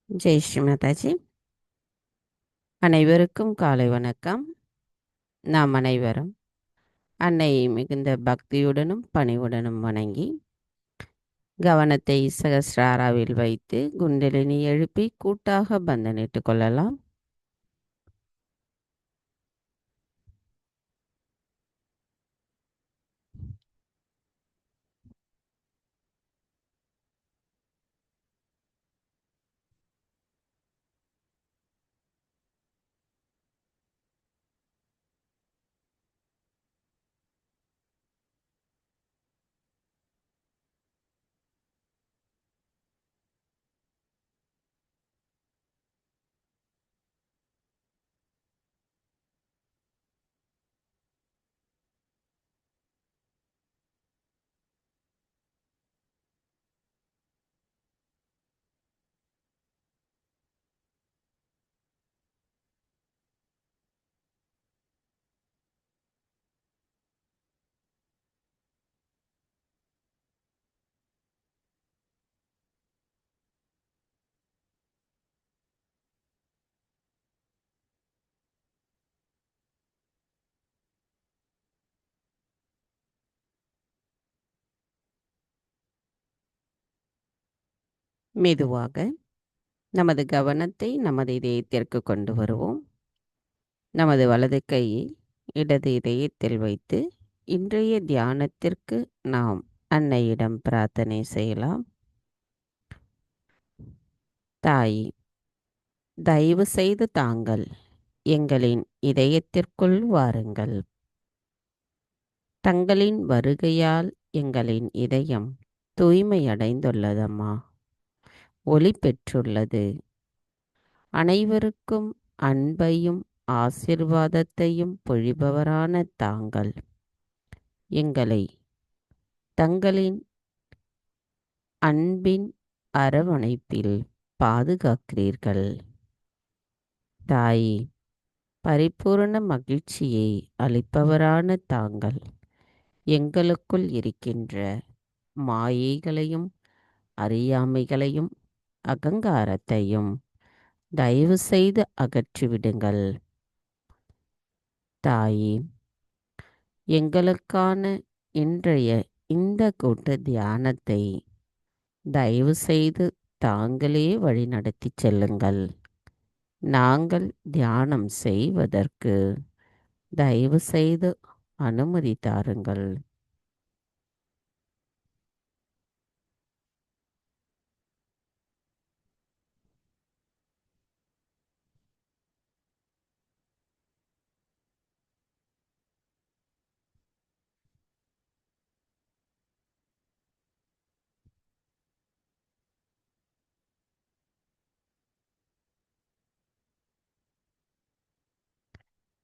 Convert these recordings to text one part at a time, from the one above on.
ஜெய் ஸ்ரீ மாதாஜி. அனைவருக்கும் காலை வணக்கம். நாம் அனைவரும் அன்னையை மிகுந்த பக்தியுடனும் பணிவுடனும் வணங்கி கவனத்தை சகஸ்ராராவில் வைத்து குண்டலினி எழுப்பி கூட்டாக பந்தனிட்டுக் கொள்ளலாம். மெதுவாக நமது கவனத்தை நமது இதயத்திற்கு கொண்டு வருவோம். நமது வலது கையை இடது இதயத்தில் வைத்து இன்றைய தியானத்திற்கு நாம் அன்னையிடம் பிரார்த்தனை செய்யலாம். தாய், தயவு செய்து தாங்கள் எங்களின் இதயத்திற்குள் வாருங்கள். தங்களின் வருகையால் எங்களின் இதயம் தூய்மையடைந்துள்ளதம்மா, ஒளி பெற்றுள்ளது. அனைவருக்கும் அன்பையும் ஆசிர்வாதத்தையும் பொழிபவரான தாங்கள் எங்களை தங்களின் அன்பின் அரவணைப்பில் பாதுகாக்கிறீர்கள். தாயே, பரிபூரண மகிழ்ச்சியை அளிப்பவரான தாங்கள் எங்களுக்குள் இருக்கின்ற மாயைகளையும் அறியாமைகளையும் அகங்காரத்தையும் தயவு செய்து அகற்றிவிடுங்கள். தாயே, எங்களுக்கான இன்றைய இந்த கூட்டு தியானத்தை தயவு செய்து தாங்களே வழிநடத்தி செல்லுங்கள். நாங்கள் தியானம் செய்வதற்கு தயவு செய்து அனுமதி தாருங்கள்.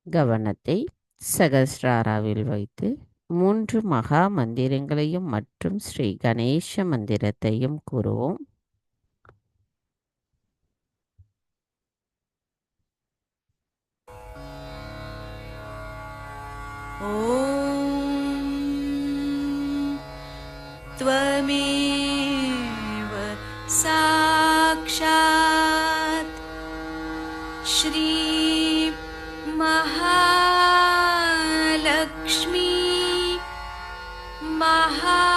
கவனத்தை சகஸ்ராராவில் வைத்து 3 மகா மந்திரங்களையும் மற்றும் ஸ்ரீ கணேச மந்திரத்தையும் கூறுவோம். ஓம் त्वमेव साक्षात् श्री महालक्ष्मी महासरस्वती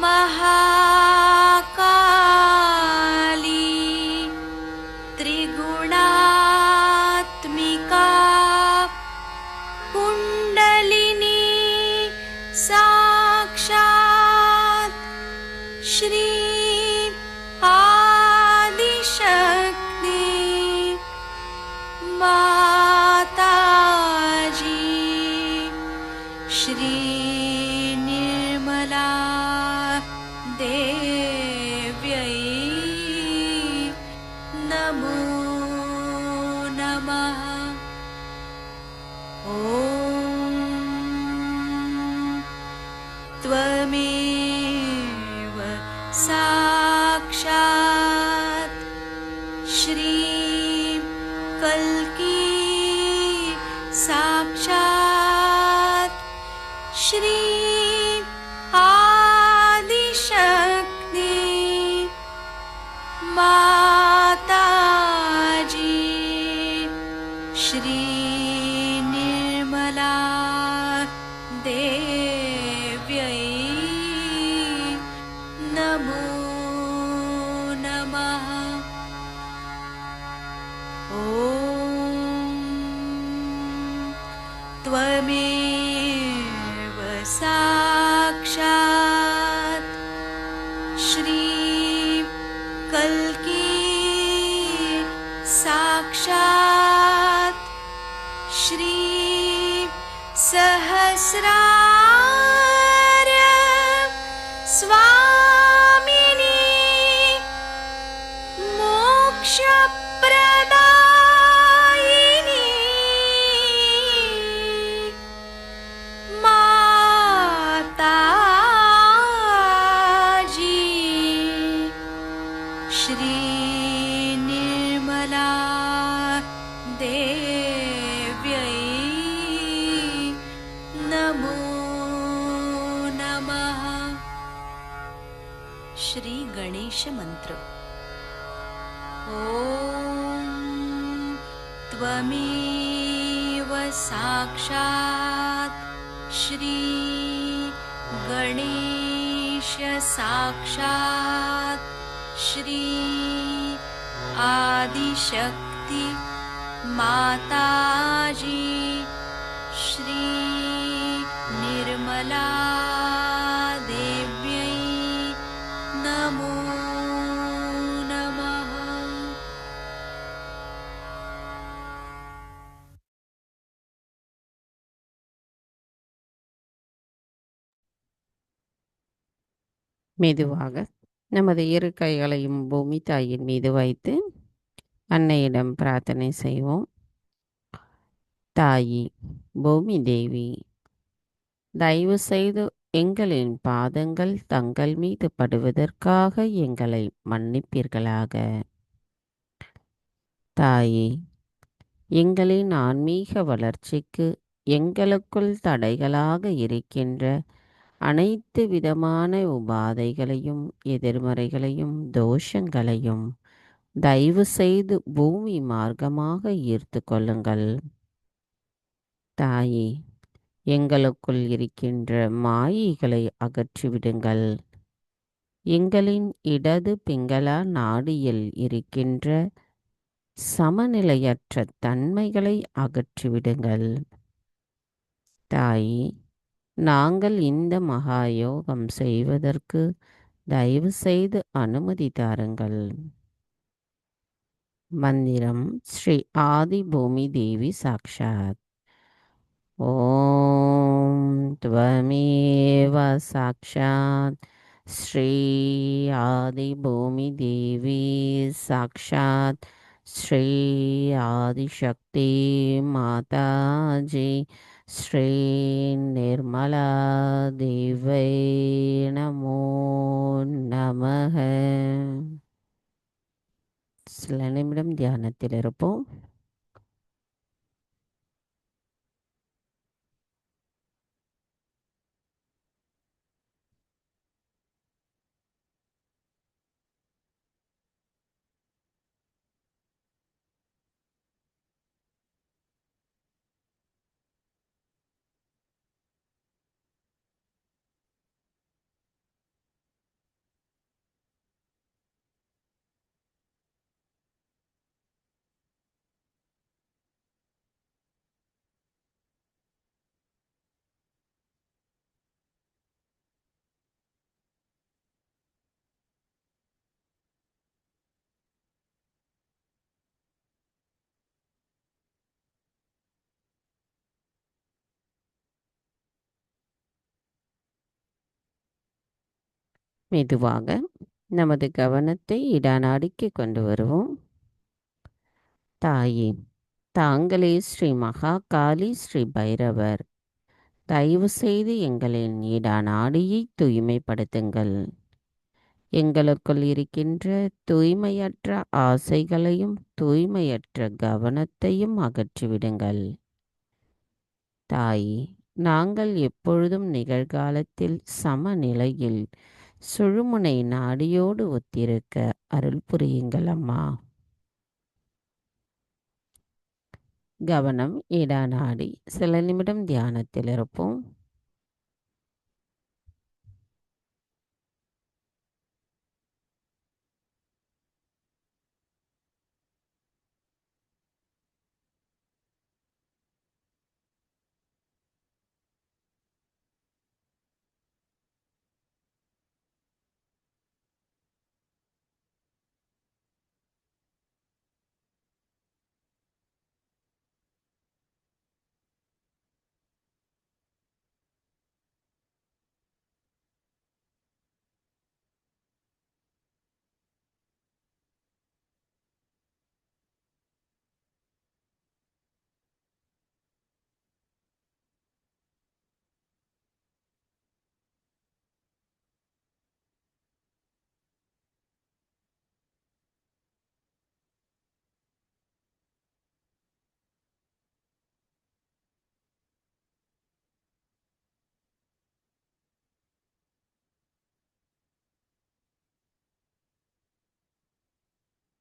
महाकाली त्रिगुणात्मिका कुण्डलिनी साक्षात् श्री आदिशक्ति माताजी श्री निर्मला देव्यै नमो नमः। ॐ त्वमेव साक्षात् श्री कल्की साक्षात् श्री सहस्रार्य स्वामिनी मोक्षप्रदायिनी माताजी श्री निर्मला देव्यै नमो नमः। श्री गणेश मंत्र। ॐ त्वमेव साक्षात् श्री गणेश साक्षात् श्री आदिशक्ति माताजी श्री निर्मला देव्यै नमो नमः। மெதுவாக நமது இரு கைகளையும் பூமி தாயின் மீது வைத்து அன்னையிடம் பிரார்த்தனை செய்வோம். தாயி பூமி தேவி, தயவு செய்து எங்களின் பாதங்கள் தங்கள் மீது படுவதற்காக எங்களை மன்னிப்பீர்களாக. தாயே, எங்களின் ஆன்மீக வளர்ச்சிக்கு எங்களுக்குள் தடைகளாக இருக்கின்ற அனைத்து விதமான உபாதைகளையும் எதிர்மறைகளையும் தோஷங்களையும் தயவு செய்து பூமி மார்க்கமாக ஈர்த்து கொள்ளுங்கள். தாயே, எங்களுக்குள் இருக்கின்ற மாயைகளை அகற்றிவிடுங்கள். எங்களின் இடது பிங்களா நாடியில் இருக்கின்ற சமநிலையற்ற தன்மைகளை அகற்றிவிடுங்கள். தாயே, நாங்கள் இந்த மகாயோகம் செய்வதற்கு தயவு செய்து அனுமதி தாருங்கள். மந்திரம் ஸ்ரீ ஆதி பூமி தேவி சாக்ஷாத். ஓம் த்வமேவ சாக்ஷாத் ஸ்ரீ ஆதி பூமி தேவி சாக்ஷாத் ஸ்ரீ ஆதிசக்தி மாதாஜி ஸ்ரீ நிர்மலா தேவை நமோ நமக. சில நிமிடம் தியானத்தில் இருப்போம். மெதுவாக நமது கவனத்தை இடநாடிக்கு கொண்டு வருவோம். தாயே, தாங்களே ஸ்ரீ மகா காளி ஸ்ரீ பைரவர், தயவு செய்து எங்களின் இடநாடியை தூய்மைப்படுத்துங்கள். எங்களுக்குள் இருக்கின்ற தூய்மையற்ற ஆசைகளையும் தூய்மையற்ற கவனத்தையும் அகற்றிவிடுங்கள். தாயே, நாங்கள் எப்பொழுதும் நிகழ்காலத்தில் சமநிலையில் சுழுமுனை நாடியோடு ஒத்திருக்க அருள் புரியுங்கள் அம்மா. கவனம் இடா நாடி. சில நிமிடம் தியானத்தில் இருப்போம்.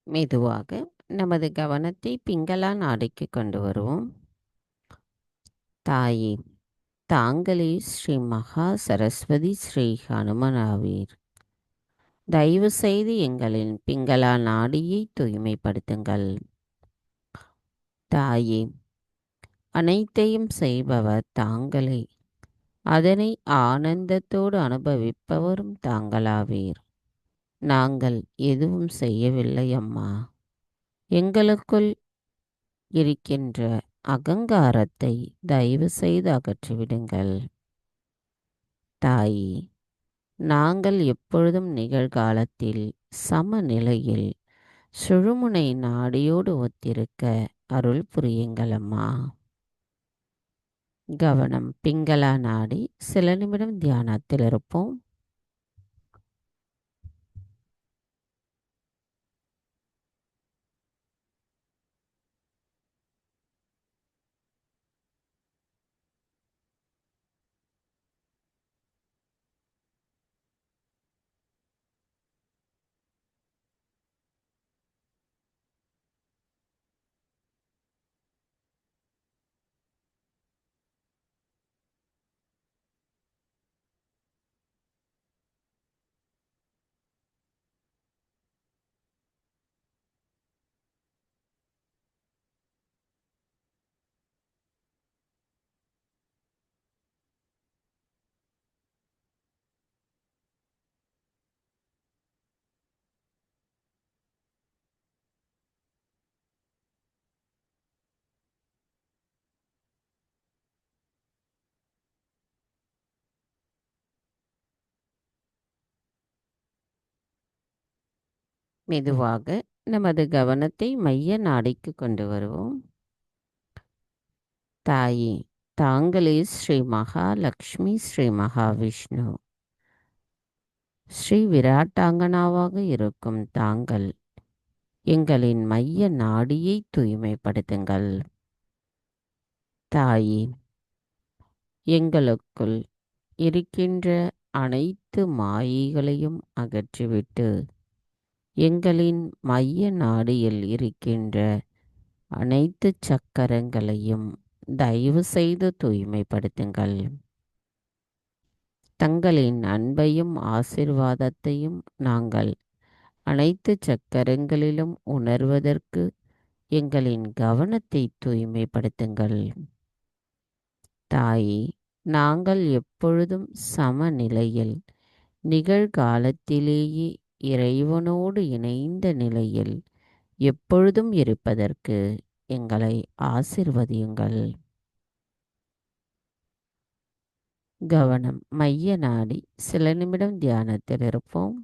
மெதுவாக நமது கவனத்தை பிங்களா நாடிக்கு கொண்டு வருவோம். தாயே, தாங்களே ஸ்ரீ மகா சரஸ்வதி ஸ்ரீ ஹனுமனாவீர். தயவு செய்து எங்களின் பிங்களா நாடியை தூய்மைப்படுத்துங்கள். தாயே, அனைத்தையும் செய்பவர் தாங்களே. அதனை ஆனந்தத்தோடு அனுபவிப்பவரும் தாங்களாவீர். நாங்கள் எதுவும் செய்யவில்லை அம்மா. எங்களுக்குள் இருக்கின்ற அகங்காரத்தை தயவு செய்து அகற்றிவிடுங்கள். தாயே, நாங்கள் எப்பொழுதும் நிகழ்காலத்தில் சமநிலையில் சுழுமுனை நாடியோடு ஒத்திருக்க அருள் புரியுங்கள் அம்மா. கவனம் பிங்களா நாடி. சில நிமிடம் தியானத்தில் இருப்போம். மெதுவாக நமது கவனத்தை மைய நாடிக்கு கொண்டு வருவோம். தாயே, தாங்களே ஸ்ரீ மகாலட்சுமி ஸ்ரீ மகாவிஷ்ணு. ஸ்ரீ விராட்டாங்கனாவாக இருக்கும் தாங்கள் எங்களின் மைய நாடியை தூய்மைப்படுத்துங்கள். தாயே, எங்களுக்குள் இருக்கின்ற அனைத்து மாயைகளையும் அகற்றிவிட்டு எங்களின் மைய நாடியில் இருக்கின்ற அனைத்து சக்கரங்களையும் தயவு செய்து தூய்மைப்படுத்துங்கள். தங்களின் அன்பையும் ஆசிர்வாதத்தையும் நாங்கள் அனைத்து சக்கரங்களிலும் உணர்வதற்கு எங்களின் கவனத்தை தூய்மைப்படுத்துங்கள். தாயே, நாங்கள் எப்பொழுதும் சமநிலையில் நிகழ்காலத்திலேயே இறைவனோடு இணைந்த நிலையில் எப்பொழுதும் இருப்பதற்கு எங்களை ஆசிர்வதியுங்கள். கவனம் மைய நாடி. சில நிமிடம் தியானத்தில் இருப்போம்.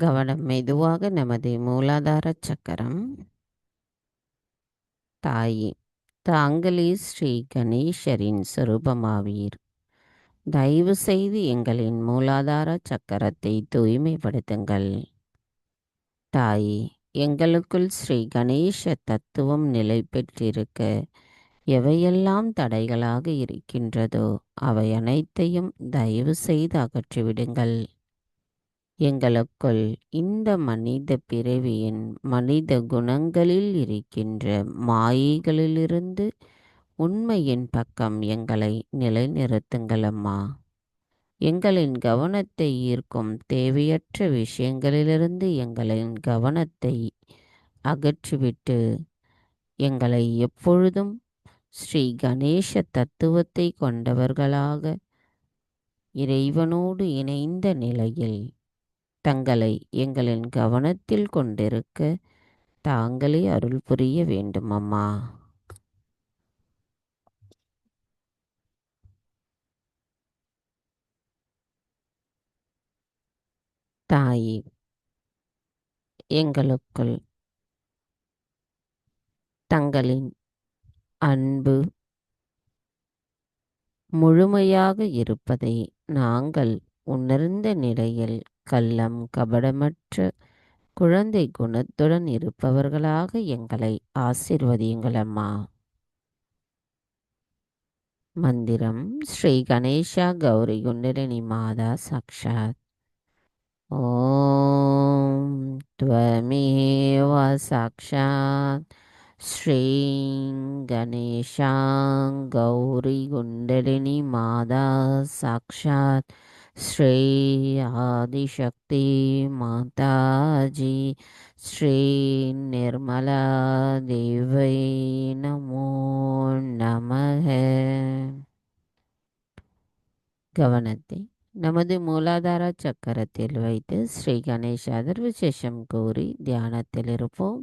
கவனம் மெதுவாக நமது மூலாதார சக்கரம். தாயே, தாங்களே ஸ்ரீ கணேசரின் சொரூபமாவீர். தயவு செய்து எங்களின் மூலாதார சக்கரத்தை தூய்மைப்படுத்துங்கள். தாயே, எங்களுக்குள் ஸ்ரீ கணேச தத்துவம் நிலை பெற்றிருக்க எவையெல்லாம் தடைகளாக இருக்கின்றதோ அவை அனைத்தையும் தயவு செய்து அகற்றிவிடுங்கள். எங்களுக்குள் இந்த மனித பிறவியின் மனித குணங்களில் இருக்கின்ற மாயைகளிலிருந்து உண்மையின் பக்கம் எங்களை நிலைநிறுத்துங்கள் அம்மா. எங்களின் கவனத்தை ஈர்க்கும் தேவையற்ற விஷயங்களிலிருந்து எங்களின் கவனத்தை அகற்றிவிட்டு எங்களை எப்பொழுதும் ஸ்ரீ கணேச தத்துவத்தை கொண்டவர்களாக இறைவனோடு இணைந்த நிலையில் தங்களை எங்களின் கவனத்தில் கொண்டிருக்க தாங்களே அருள் புரிய வேண்டும் அம்மா. தாயே, எங்களுக்குள் தங்களின் அன்பு முழுமையாக இருப்பதை நாங்கள் உணர்ந்த நிலையில் கள்ளம் கபடமற்ற குழந்தை குணத்துடன் இருப்பவர்களாக எங்களை ஆசீர்வதியுங்கள் அம்மா. மந்திரம் ஸ்ரீ கணேசா கௌரி குண்டலினி மாதா சாக்ஷாத். ஓம் த்வமேவ சாக்ஷாத் ஸ்ரீ கணேசா கௌரி குண்டலினி மாதா சாக்ஷாத் ஸ்ரீ ஆதிசக்தி மாதாஜி ஸ்ரீ நிர்மலா தேவை நமோ நமக. கவனத்தை நமது மூலாதார சக்கரத்தில் வைத்து ஸ்ரீ கணேச அதர்வசேஷம் கூறி தியானத்தில் இருப்போம்.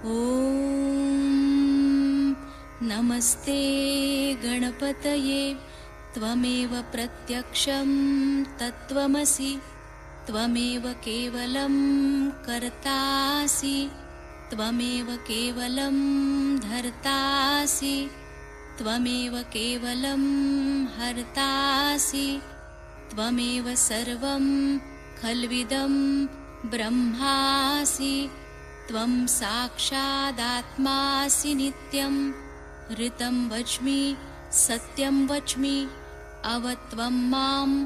ॐ नमस्ते गणपतये त्वमेव प्रत्यक्षं तत्त्वमसि त्वमेव केवलं कर्तासि त्वमेव केवलं धर्तासि त्वमेव केवलं हर्तासि त्वमेव सर्वं खल्विदं ब्रह्मासि त्वं साक्षादात्मासि नित्यं ऋतं वच्मि सत्यं वच्मि अवत्वं माम्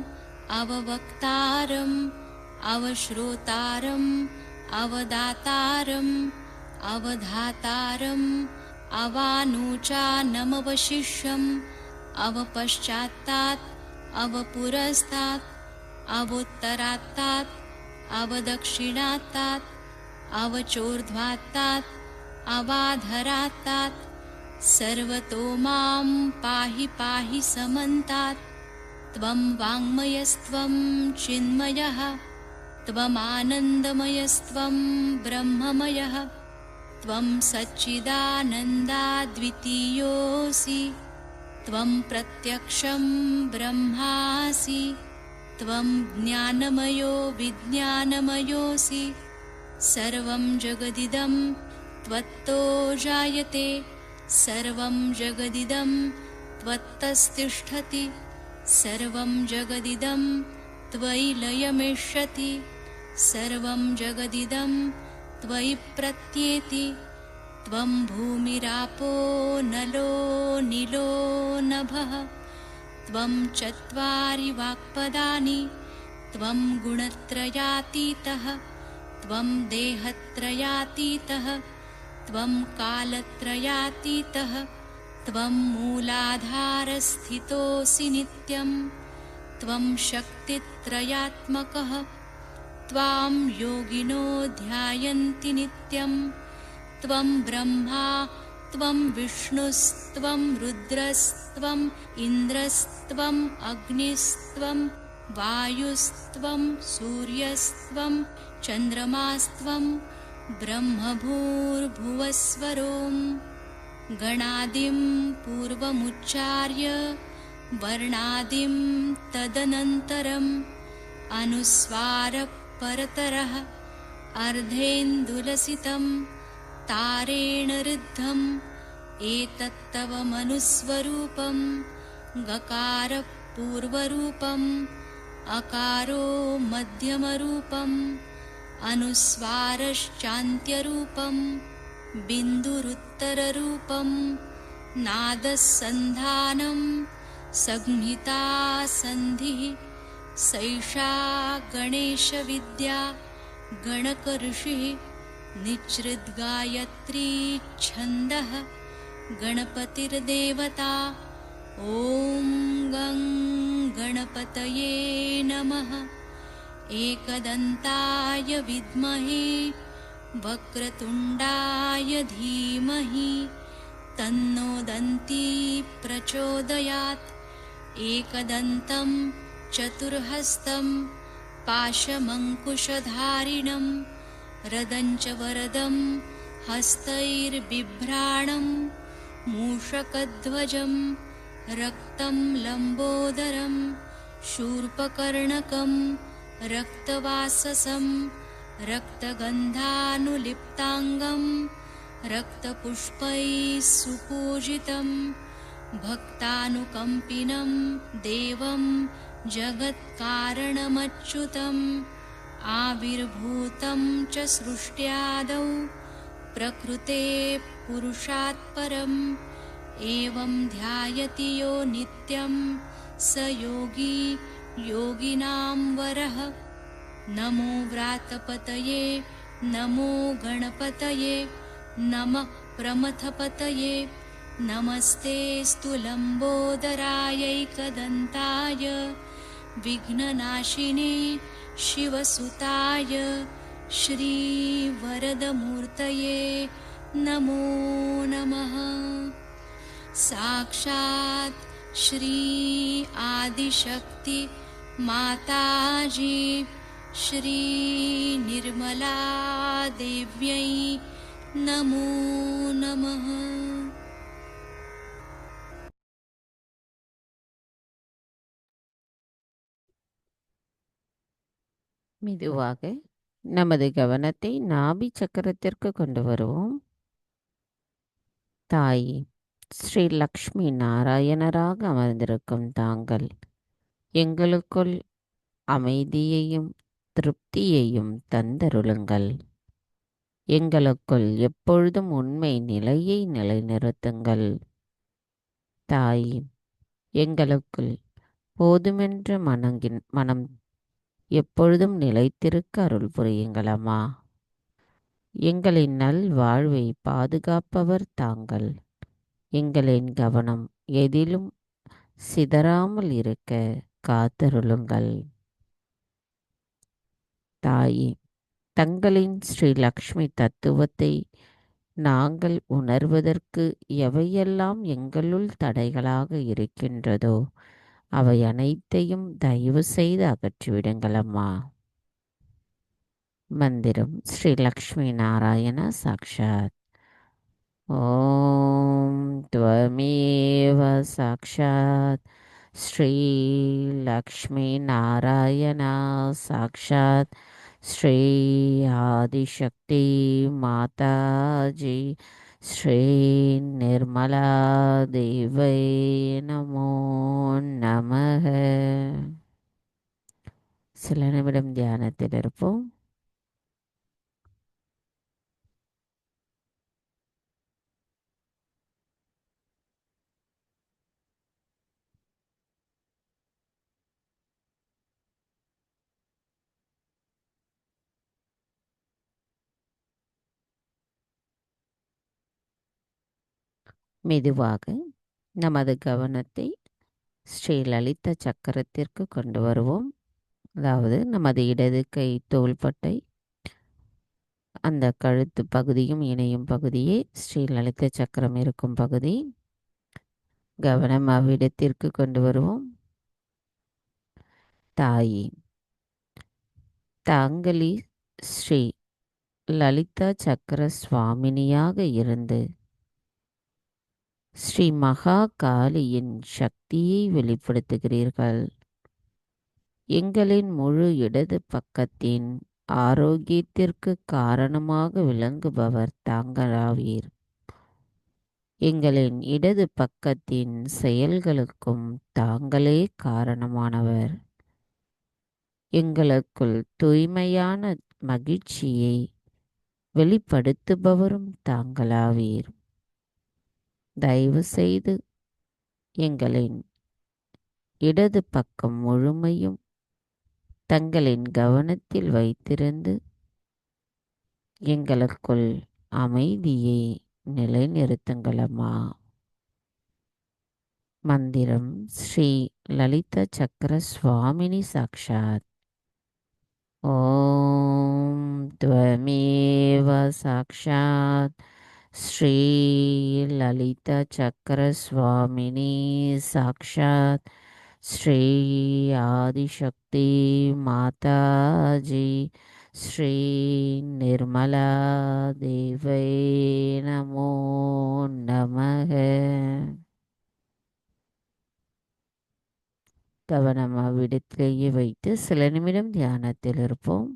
अववक्तारम् अवश्रोतारम् अवदातारम् अवधातारम् अवानूचानमवशिष्यम् अवपश्चात्तात् अवपुरस्तात् अवोत्तरात्तात् अवदक्षिणात्तात् अवचोर्ध्वात्तात् अवाधरात्तात् सर्वतो मां पाहि पाहि समन्तात् त्वं वाङ्मयस्त्वं चिन्मयः त्वमानन्दमयस्त्वं ब्रह्ममयः त्वं सच्चिदानन्दाद्वितीयोऽसि त्वं प्रत्यक्षं ब्रह्मासि त्वं ज्ञानमयो विज्ञानमयोऽसि सर्वं जगदिदं त्वत्तो जायते सर्वं जगदिदं त्वत्तस्तिष्ठति सर्वं जगदिदं त्वयि लयमेष्यति सर्वं जगदिदं त्वयि प्रत्येति त्वं भूमिरापो नलो नीलो नभः त्वं चत्वारि वाक्पदानि त्वं गुणत्रयातीतः त्वं देहत्रयातीतः त्वं कालत्रयातीतः त्वं मूलाधारस्थितोऽसि नित्यं त्वं शक्तित्रयात्मकः त्वां योगिनो ध्यायन्ति नित्यं त्वं ब्रह्मा त्वं विष्णुस्त्वं रुद्रस्त्वम् इन्द्रस्त्वम् अग्निस्त्वं वायुस्त्वं सूर्यस्त्वं चन्द्रमास्त्वं ब्रह्मभूर्भुवस्वरोम् गणादिं पूर्वमुच्चार्य वर्णादिं तदनन्तरम् अनुस्वारः परतरः अर्धेन्दुलसितं तारेण ऋद्धम् एतत्तव मनुस्वरूपं गकारः पूर्वरूपम् अकारो मध्यमरूपम् अनुस्वारश्चान्त्यरूपम् बिन्दुरुत्तररूपं नादसन्धानं संहिता सन्धिः सैषा गणेशविद्या गणकऋषिः निच्छृद्गायत्री छन्दः गणपतिर्देवता ॐ गं गणपतये नमः। एकदन्ताय विद्महे वक्रतुण्डाय धीमहि तन्नो दन्ती प्रचोदयात्। एकदन्तं चतुर्हस्तं पाशमङ्कुशधारिणं रदञ्च वरदं हस्तैर्बिभ्राणं मूषकध्वजं रक्तं लम्बोदरं शूर्पकर्णकं रक्तवाससं रक्तगन्धानुलिप्ताङ्गं रक्तपुष्पैः सुपूजितं भक्तानुकम्पिनं देवं जगत्कारणमच्युतम् आविर्भूतं च सृष्ट्यादौ प्रकृते पुरुषात् परम् एवं ध्यायति यो नित्यं स योगी योगिनां वरः। नमो व्रातपतये नमो गणपतये नमः प्रमथपतये नमस्तेऽस्तु लम्बोदरायैकदन्ताय विघ्ननाशिने शिवसुताय श्रीवरदमूर्तये नमो नमः। साक्षात् श्री आदिशक्ति माताजी श्री निर्मला देव्यै नमो नमः। மெதுவாக நமது கவனத்தை நாபி சக்கரத்திற்கு கொண்டு வருவோம். தாய் ஸ்ரீ லக்ஷ்மி நாராயணராக அமர்ந்திருக்கும் தாங்கள் எங்களுக்குள் அமைதியையும் திருப்தியையும் தந்தருளுங்கள். எங்களுக்குள் எப்பொழுதும் உண்மை நிலையை நிலைநிறுத்துங்கள். தாய் எங்களுக்குள் போதுமென்ற மனம் எப்பொழுதும் நிலைத்திருக்க அருள் புரியுங்களம்மா. எங்களின் நல் வாழ்வை பாதுகாப்பவர் தாங்கள். எங்களின் கவனம் எதிலும் சிதறாமல் இருக்க காத்தருளுங்கள். தாயே தங்களின் ஸ்ரீ லக்ஷ்மி தத்துவத்தை நாங்கள் உணர்வதற்கு எவையெல்லாம் எங்களுள் தடைகளாக இருக்கின்றதோ அவை அனைத்தையும் தயவு செய்து அகற்றிவிடுங்களம்மா. மந்திரம் ஸ்ரீ லக்ஷ்மி நாராயண சாக்ஷாத். ஓம் त्वमेव சாக்ஷாத் ஸ்ரீ லக்ஷ்மி நாராயண சாக்ஷாத் ஸ்ரீ ஆதிசக்தி மாதாஜி ஸ்ரீ நிர்மலா தேவை நமோ நமக. சில நிமிடம் தியானத்தில் இருப்போம். மெதுவாக நமது கவனத்தை ஸ்ரீ லலிதா சக்கரத்திற்கு கொண்டு வருவோம். அதாவது நமது இடது கை தோள்பட்டை அந்த கழுத்து பகுதியும் இணையும் பகுதியே ஸ்ரீ லலிதா சக்கரம் இருக்கும் பகுதி. கவனம் அவ்விடத்திற்கு கொண்டு வருவோம். தாயே தாங்களி ஸ்ரீ லலிதா சக்கர சுவாமினியாக இருந்து ஸ்ரீ மகா காளியின் சக்தியை வெளிப்படுத்துகிறீர்கள். எங்களின் முழு இடது பக்கத்தின் ஆரோக்கியத்திற்கு காரணமாக விளங்குபவர் தாங்களாவீர். எங்களின் இடது பக்கத்தின் செயல்களுக்கும் தாங்களே காரணமானவர். எங்களுக்குள் தூய்மையான மகிழ்ச்சியை வெளிப்படுத்துபவரும் தாங்களாவீர். தயவு செய்து எங்களின் இடது பக்கம் முழுமையும் தங்களின் கவனத்தில் வைத்திருந்து எங்களுக்குள் அமைதியை நிலைநிறுத்துங்களம்மா. மந்திரம் ஸ்ரீ லலிதா சக்கர சுவாமினி சாக்ஷாத். ஓம் त्वमेव சாக்ஷாத் ஸ்ரீ லலிதா சக்கர சுவாமினி சாக்ஷாத் ஸ்ரீ ஆதிசக்தி மாதாஜி ஸ்ரீ நிர்மலா தேவை நமோ நமக. கவனம் அவ்விடத்திலேயே வைத்து சில நிமிடம் தியானத்தில் இருப்போம்.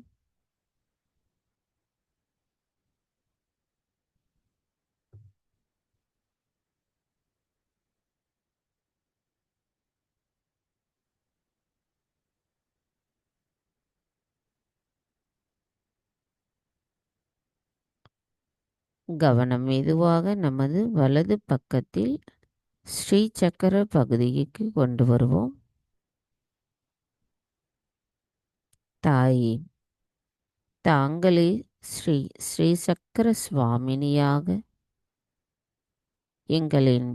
கவனம் மெதுவாக நமது வலது பக்கத்தில் ஸ்ரீ சக்கர பகுதிக்கு கொண்டு வருவோம். தாயே, தாங்களே ஸ்ரீ ஸ்ரீ சக்கர சுவாமினியாக எங்களின்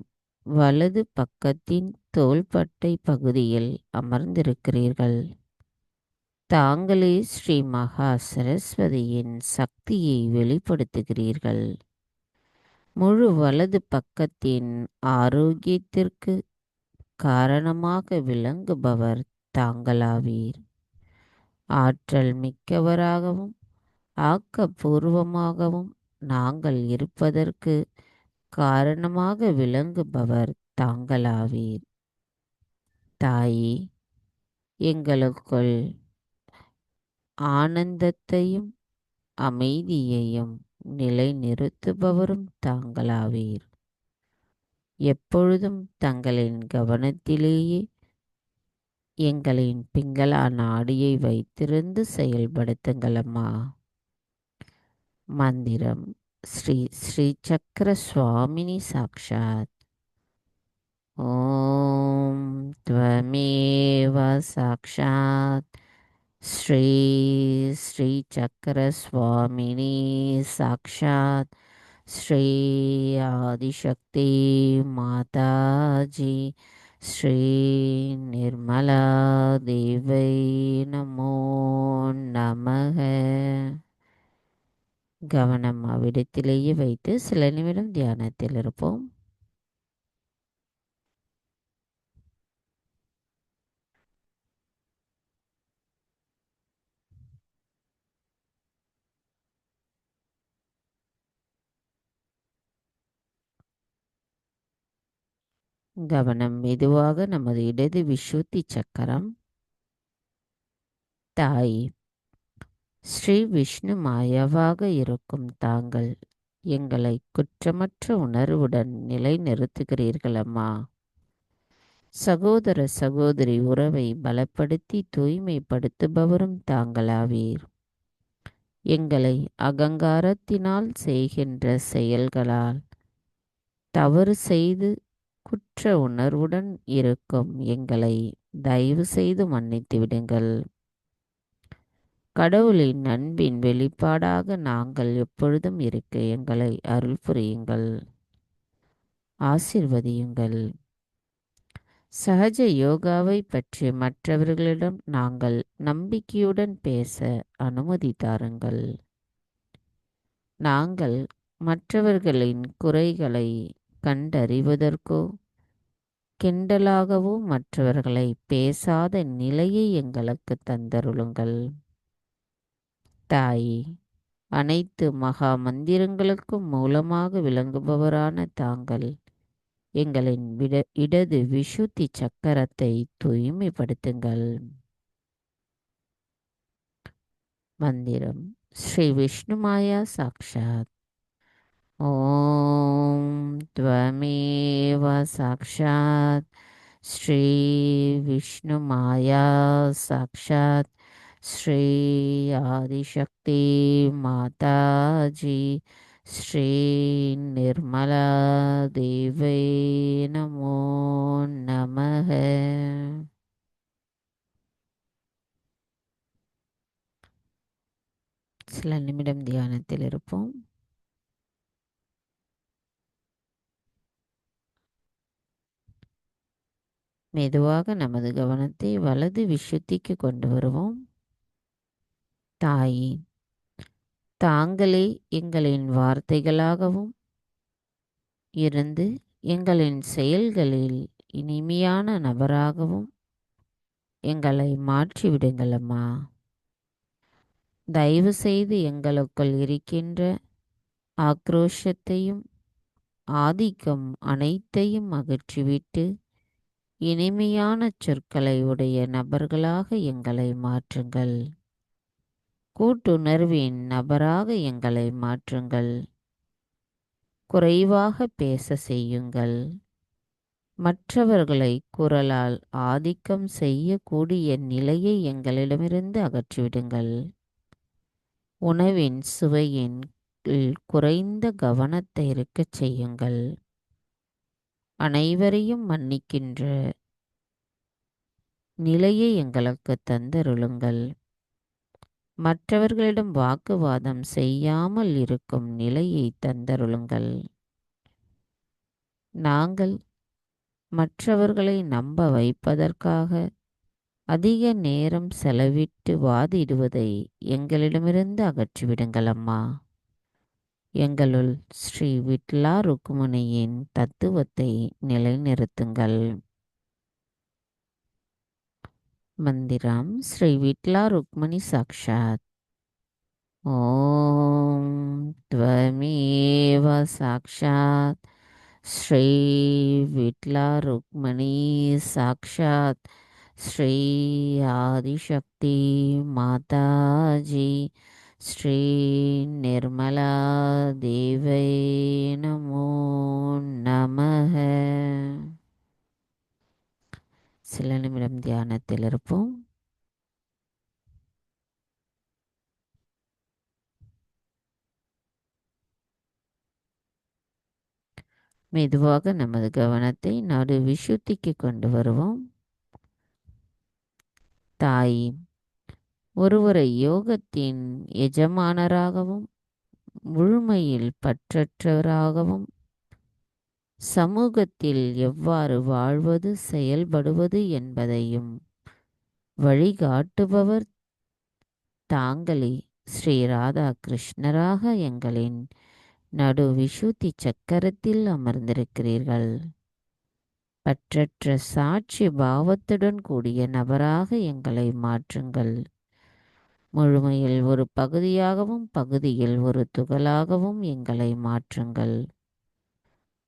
வலது பக்கத்தின் தோள்பட்டை பகுதியில் அமர்ந்திருக்கிறீர்கள். தாங்களே ஸ்ரீ மகா சரஸ்வதியின் சக்தியை வெளிப்படுத்துகிறீர்கள். முழு வலது பக்கத்தின் ஆரோக்கியத்திற்கு காரணமாக விளங்குபவர் தாங்களாவீர். ஆற்றல் மிக்கவராகவும் ஆக்கப்பூர்வமாகவும் நாங்கள் இருப்பதற்கு காரணமாக விளங்குபவர் தாங்களாவீர். தாயே, எங்களுக்குள் ஆனந்தத்தையும் அமைதியையும் நிலைநிறுத்துபவரும் தாங்களாவீர். எப்பொழுதும் தங்களின் கவனத்திலேயே எங்களின் பிங்களா நாடியை வைத்திருந்து செயல்படுத்துங்களம்மா. மந்திரம் ஸ்ரீ ஸ்ரீ சக்கர சுவாமினி சாக்ஷாத். ஓம் त्वमेव சாக்ஷாத் ஸ்ரீ ஸ்ரீ சக்கர சுவாமினி சாக்ஷாத் ஸ்ரீ ஆதிசக்தி மாதாஜி ஸ்ரீ நிர்மலா தேவை நமோ நமக. கவனம் அவ்விடத்திலேயே வைத்து சில நிமிடம் தியானத்தில் இருப்போம். கவனம் மெதுவாக நமது இடது விசுத்தி சக்கரம். தாய், ஸ்ரீ விஷ்ணு மாயாவாக இருக்கும் தாங்கள் எங்களை குற்றமற்ற உணர்வுடன் நிலைநிறுத்துகிறீர்கள் அம்மா. சகோதர சகோதரி உறவை பலப்படுத்தி தூய்மைப்படுத்துபவரும் தாங்களாவீர். எங்களை அகங்காரத்தினால் செய்கின்ற செயல்களால் தவறு செய்து குற்ற உணர்வுடன் இருக்கும் எங்களை தயவு செய்து மன்னித்து விடுங்கள். கடவுளின் அன்பின் வெளிப்பாடாக நாங்கள் எப்பொழுதும் இருக்க எங்களை அருள் புரியுங்கள், ஆசிர்வதியுங்கள். சகஜ யோகாவை பற்றி மற்றவர்களிடம் நாங்கள் நம்பிக்கையுடன் பேச அனுமதி தாருங்கள். நாங்கள் மற்றவர்களின் குறைகளை கண்டறிவதற்கோ கிண்டலாகவோ மற்றவர்களை பேசாத நிலையை எங்களுக்கு தந்தருளுங்கள். தாயே, அனைத்து மகா மந்திரங்களுக்கும் மூலமாக விளங்குபவரான தாங்கள் எங்களின் இடது விசுத்தி சக்கரத்தை தூய்மைப்படுத்துங்கள். மந்திரம் ஸ்ரீ விஷ்ணுமாயா சாக்ஷாத். ஓம் त्वमेव சாக்ஷாத் ஸ்ரீ விஷ்ணுமாயா சாக்ஷாத் ஸ்ரீ ஆதிசக்தி மாதாஜி ஸ்ரீ நிர்மலா தேவை நமோ நமः. சில நிமிடம் தியானத்தில் இருப்போம். மெதுவாக நமது கவனத்தை வலது விசுத்திக்கு கொண்டு வருவோம். தாயே, தாங்களே எங்களின் வார்த்தைகளாகவும் இருந்து எங்களின் செயல்களில் இனிமையான நபராகவும் எங்களை மாற்றிவிடுங்கள் அம்மா. தயவு செய்து எங்களுக்குள் இருக்கின்ற ஆக்ரோஷத்தையும் ஆதிக்கம் அனைத்தையும் அகற்றிவிட்டு இனிமையான சொற்களை உடைய நபர்களாக எங்களை மாற்றுங்கள். கூட்டுணர்வின் நபராக எங்களை மாற்றுங்கள். குறைவாக பேச செய்யுங்கள். மற்றவர்களை குரலால் ஆதிக்கம் செய்யக்கூடிய நிலையை எங்களிடமிருந்து அகற்றிவிடுங்கள். உணவின் சுவையின் குறைந்த கவனத்தை இருக்கச் செய்யுங்கள். அனைவரையும் மன்னிக்கின்ற நிலையை எங்களுக்கு தந்தருளுங்கள். மற்றவர்களிடம் வாக்குவாதம் செய்யாமல் இருக்கும் நிலையை தந்தருளுங்கள். நாங்கள் மற்றவர்களை நம்ப வைப்பதற்காக அதிக நேரம் செலவிட்டு வாதிடுவதை எங்களிடமிருந்து அகற்றிவிடுங்கள் அம்மா. எங்களுள் ஸ்ரீ விட்லா ருக்மணியின் தத்துவத்தை நிலைநிறுத்துங்கள். மந்திரம் ஸ்ரீ விட்லா ருக்மணி சாக்ஷாத். ஓம் त्वमेव சாக்ஷாத் ஸ்ரீ விட்லா ருக்மணி சாக்ஷாத் ஸ்ரீ ஆதிசக்தி மாதாஜி ஸ்ரீ நிர்மலா தேவை நமோ நமः. சில நிமிடம் தியானத்தில் இருப்போம். மெதுவாக நமது கவனத்தை நடு விசுத்திக்கு கொண்டு வருவோம். தாய், ஒருவரை யோகத்தின் எஜமானராகவும் முழுமையில் பற்றற்றவராகவும் சமூகத்தில் எவ்வாறு வாழ்வது செயல்படுவது என்பதையும் வழிகாட்டுபவர் தாங்களே ஸ்ரீ ராதா கிருஷ்ணராக எங்களின் நடு விசுத்தி சக்கரத்தில் அமர்ந்திருக்கிறீர்கள். பற்றற்ற சாட்சி பாவத்துடன் கூடிய நபராக எங்களை மாற்றுங்கள். முழுமையில் ஒரு பகுதியாகவும் பகுதியில் ஒரு துகளாகவும் எங்களை மாற்றுங்கள்.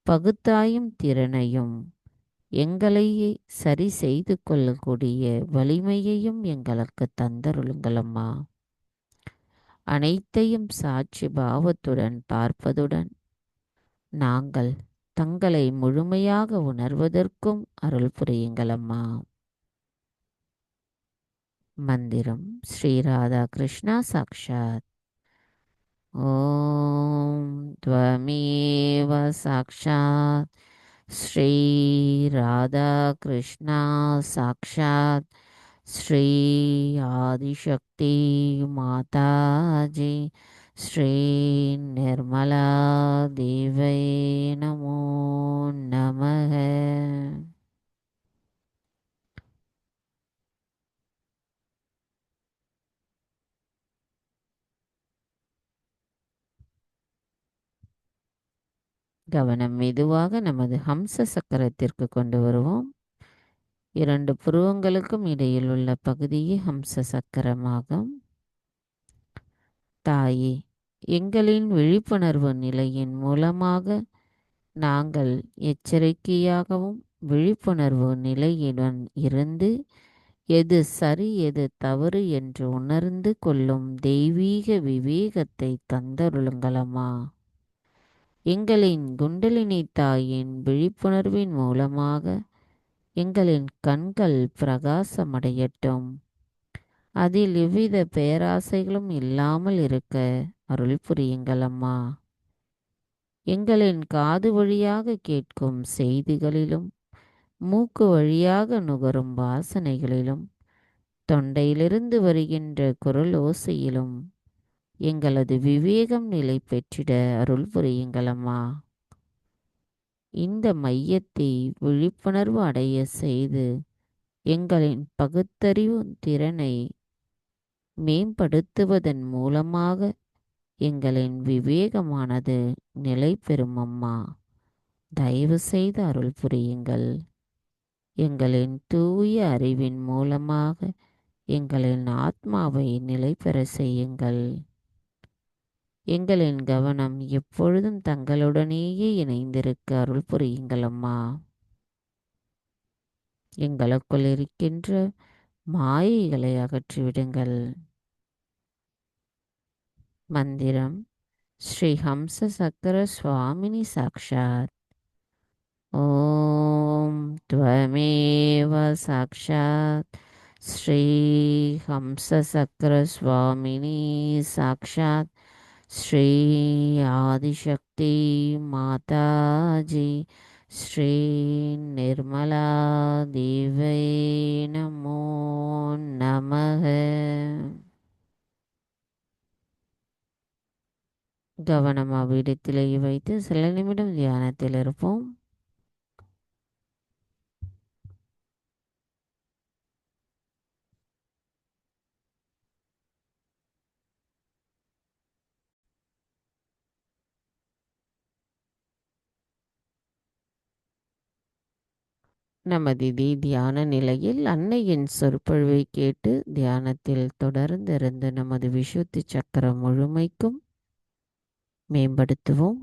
பகுத்தாயும் திறனையும் எங்களையே சரி செய்து கொள்ளக்கூடிய வலிமையையும் எங்களுக்கு தந்தருளுங்கள் அம்மா. அனைத்தையும் சாட்சி பாவத்துடன் பார்ப்பதுடன் நாங்கள் தங்களை முழுமையாக உணர்வதற்கும் அருள் புரியுங்கள் அம்மா. மந்திரம் ஸ்ரீ ராதா கிருஷ்ணா சாக்ஷாத். ஓம் त्वमेव சாக்ஷாத் ஸ்ரீ ராதா கிருஷ்ணா சாக்ஷாத் ஸ்ரீ ஆதிசக்தி மாதாஜி ஸ்ரீ நிர்மலா தேவை நமோ நமः. கவனம் மெதுவாக நமது ஹம்ச சக்கரத்திற்கு கொண்டு வருவோம். 2 புருவங்களுக்கும் இடையில் உள்ள பகுதியே ஹம்ச சக்கரமாகும். தாயே, எங்களின் விழிப்புணர்வு நிலையின் மூலமாக நாங்கள் எச்சரிக்கையாகவும் விழிப்புணர்வு நிலையுடன் இருந்து எது சரி எது தவறு என்று உணர்ந்து கொள்ளும் தெய்வீக விவேகத்தை தந்தருளுங்களம்மா. எங்களின் குண்டலினி தாயின் விழிப்புணர்வின் மூலமாக எங்களின் கண்கள் பிரகாசமடையட்டும். அதில் எவ்வித பேராசைகளும் இல்லாமல் இருக்க அருள் புரியுங்களம்மா. எங்களின் காது வழியாக கேட்கும் செய்திகளிலும் மூக்கு வழியாக நுகரும் வாசனைகளிலும் தொண்டையிலிருந்து வருகின்ற குரல் ஓசையிலும் எங்களது விவேகம் நிலை பெற்றிட அருள் புரியுங்களம்மா. இந்த மையத்தை விழிப்புணர்வு அடைய செய்து எங்களின் பகுத்தறிவு திறனை மேம்படுத்துவதன் மூலமாக எங்களின் விவேகமானது நிலை பெறும் அம்மா. தயவு செய்து அருள் புரியுங்கள். எங்களின் தூய அறிவின் மூலமாக எங்களின் ஆத்மாவை நிலை பெற செய்யுங்கள். எங்களின் கவனம் எப்பொழுதும் தங்களுடனேயே இணைந்திருக்க அருள் புரியுங்கள் அம்மா. எங்களுக்குள் இருக்கின்ற மாயைகளை அகற்றிவிடுங்கள். மந்திரம் ஸ்ரீ ஹம்ச சக்கர சுவாமினி சாக்ஷாத். ஓம் த்வமேவ சாக்ஷாத் ஸ்ரீ ஹம்ச சக்கர சுவாமினி சாக்ஷாத் ஸ்ரீ ஆதிசக்தி மாதாஜி ஸ்ரீ நிர்மலா தேவை நமோ நமக. கவனம் அவ்விடத்திலேயே வைத்து சில நிமிடம் தியானத்தில் இருப்போம். நமது தியான நிலையில் அன்னையின் சொற்பொழிவை கேட்டு தியானத்தில் தொடர்ந்து இருந்து நமது விசுத்தி சக்கரம் முழுமைக்கும் மேம்படுத்துவோம்.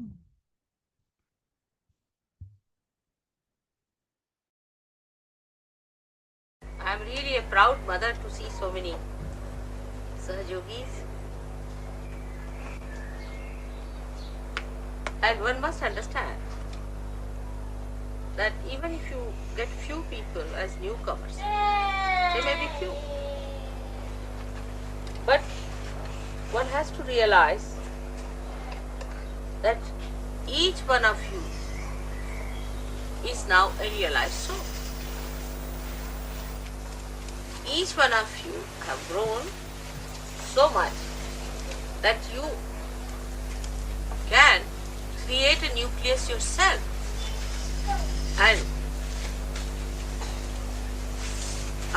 I am really a proud mother to see so many Sahajogis. And one must understand that even if you get few people as newcomers, they may be few, but one has to realize that each one of you is now a realized soul. Each one of you have grown so much that you can create a nucleus yourself and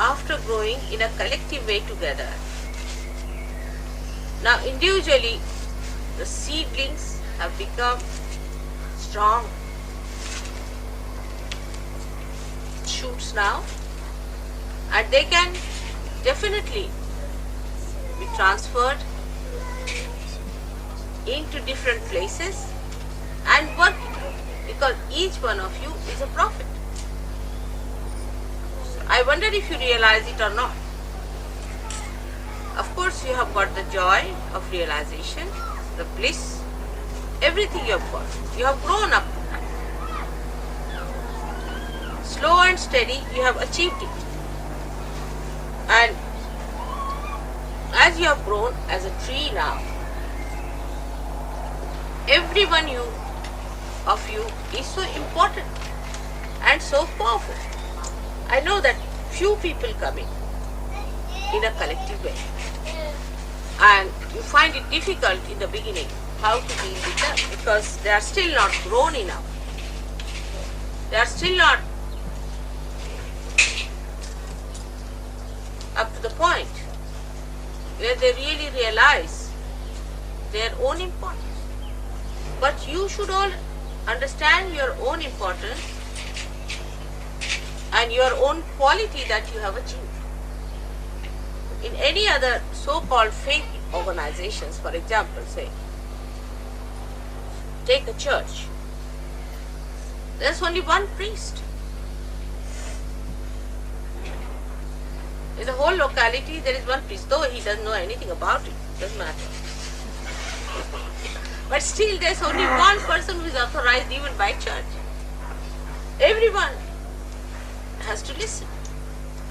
after growing in a collective way together. Now individually the seedlings have become strong shoots now, and they can definitely be transferred into different places and work, because each one of you is a prophet. So I wonder if you realize it or not. Of course you have got the joy of realization, the bliss, everything you have got. You have grown up. Slow and steady you have achieved it. And as you have grown as a tree now, every one of you is so important and so powerful. I know that few people coming in a collective way, and you find it difficult in the beginning how to deal with them, because they are still not grown enough. They are still not up to the point where they really realize their own importance. But you should all understand your own importance and your own quality that you have achieved. In any other so-called faith organizations, for example, say, take a church. There's only one priest. In the whole locality there is one priest, though he doesn't know anything about it, doesn't matter. But still there's only one person who is authorized even by church. Everyone has to listen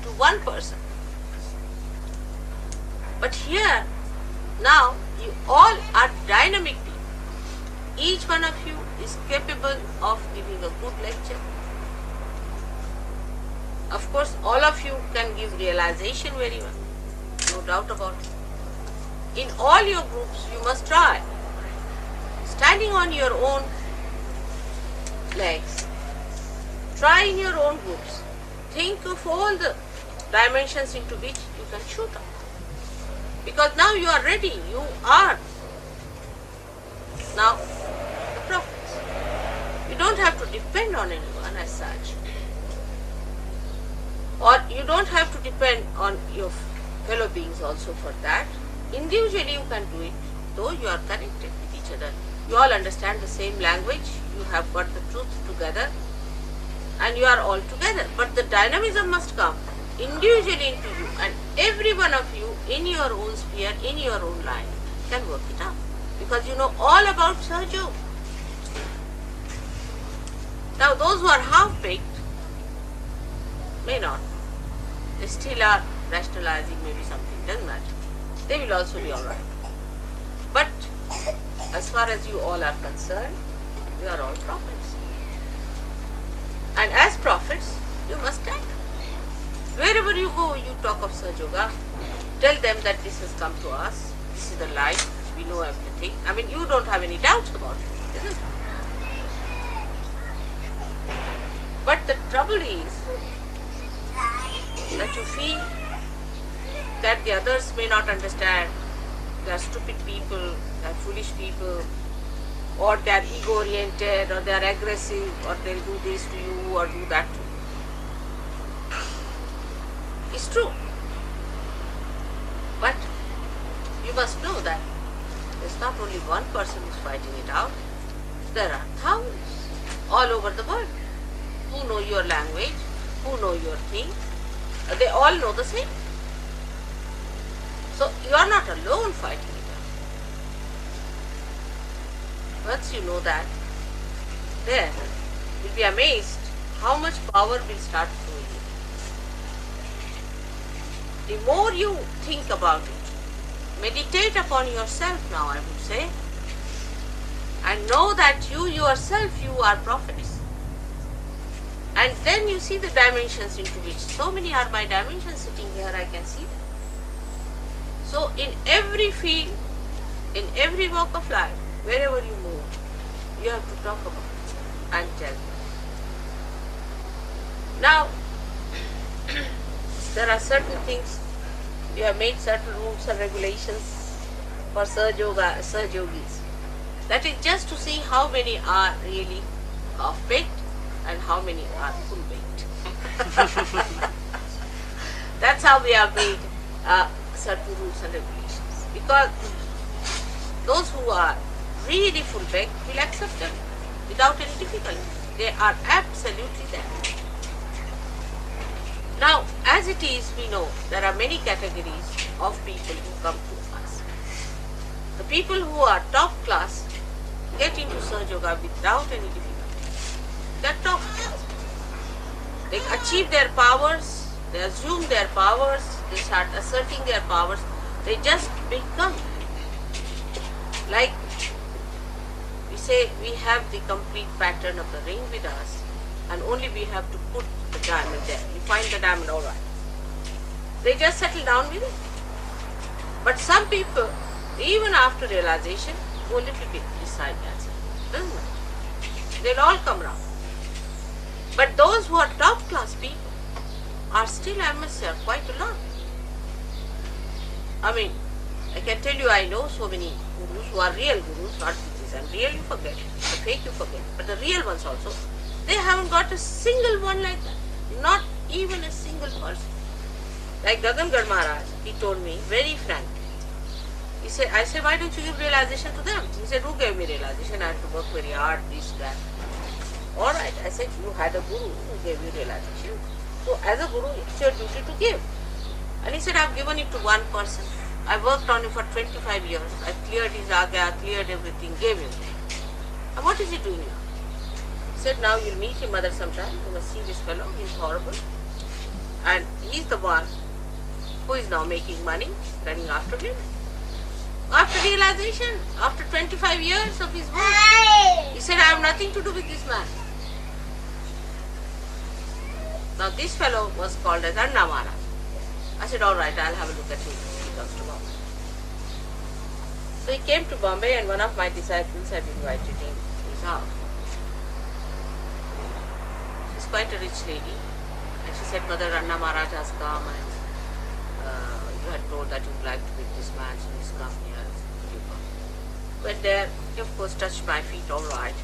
to one person. But here, now, you all are dynamic people. Each one of you is capable of giving a good lecture. Of course, all of you can give realization very well, no doubt about it. In all your groups, you must try. Standing on your own legs, try in your own groups. Think of all the dimensions into which you can shoot up. Because now you are ready, you are now the prophets. You don't have to depend on anyone as such. Or you don't have to depend on your fellow beings also for that. Individually you can do it, though you are connected with each other. You all understand the same language, you have got the truth together, and you are all together. But the dynamism must come individually into you, and every one of you in your own sphere, in your own line, can work it out. Because you know all about Sahaja. Now those who are half-baked may not. They still are rationalizing maybe something, doesn't matter. They will also be alright. But as far as you all are concerned, you are all prophets. And as prophets, you must act. Wherever you go, you talk of Sahaja. Tell them that this has come to us, this is the light, we know everything. I mean, you don't have any doubts about it, isn't it? But the trouble is that you feel that the others may not understand, they are stupid people, they are foolish people, or they are ego-oriented, or they are aggressive, or they'll do this to you, or do that to you. It's true. But you must know that there's not only one person who's fighting it out, there are thousands all over the world who know your language, who know your thing. They all know the same. So you are not alone fighting it out. Once you know that, then you'll be amazed how much power will start flowing in. The more you think about it, meditate upon yourself now, I would say, and know that you yourself, you are prophets. And then you see the dimensions into which, so many are my dimensions sitting here, I can see them. So in every field, in every walk of life, wherever you move, you have to talk about it and tell them. Now, there are certain things, you have made certain rules and regulations for Sahajogis. That is just to see how many are really half-baked and how many are full-baked. That's how we have made certain rules and regulations. Because those who are really full-baked will accept them without any difficulty. They are absolutely there. Now, as it is, we know there are many categories of people who come to us. The people who are top class get into Sahaja without any difficulty. They are top class. They achieve their powers, they assume their powers, they start asserting their powers, they just become. Like we say, we have the complete pattern of the ring with us, and only we have to put the diamond there. You find the diamond, all right. They just settle down with it. But some people, even after realization, go a little bit beside that. Doesn't matter. They'll all come round. But those who are top class people are still, I must say, quite a lot. I mean, I can tell you, I know so many gurus who are real gurus, not witches, and real you forget, the fake you forget, but the real ones also, they haven't got a single one like that. Not even a single person. Like Gagangad Maharaj, he told me very frankly. He said, I said, why don't you give realization to them? He said, who gave me realization? I have to work very hard, this, that. Alright, I said, said, you had a guru who gave you realization. So as a guru, it's your duty to give. And he said, I've given it to one person. I worked on it for 25 years. I cleared his agya, cleared everything, gave him. And what is he doing now? He said, now you'll meet him mother sometime. You must see this fellow. He's horrible. And he's the one who is now making money, running after him. After realization, after 25 years of his work, he said, I have nothing to do with this man. Now this fellow was called as Anna Maharaj. I said, all right, I'll have a look at him. He comes to Bombay. So he came to Bombay and one of my disciples had invited him to his house. She's quite a rich lady. And she said, Mother, Anna Maharaj has come and you had told that you'd like to meet this man, so he's come here. Went there, he of course touched my feet, all right.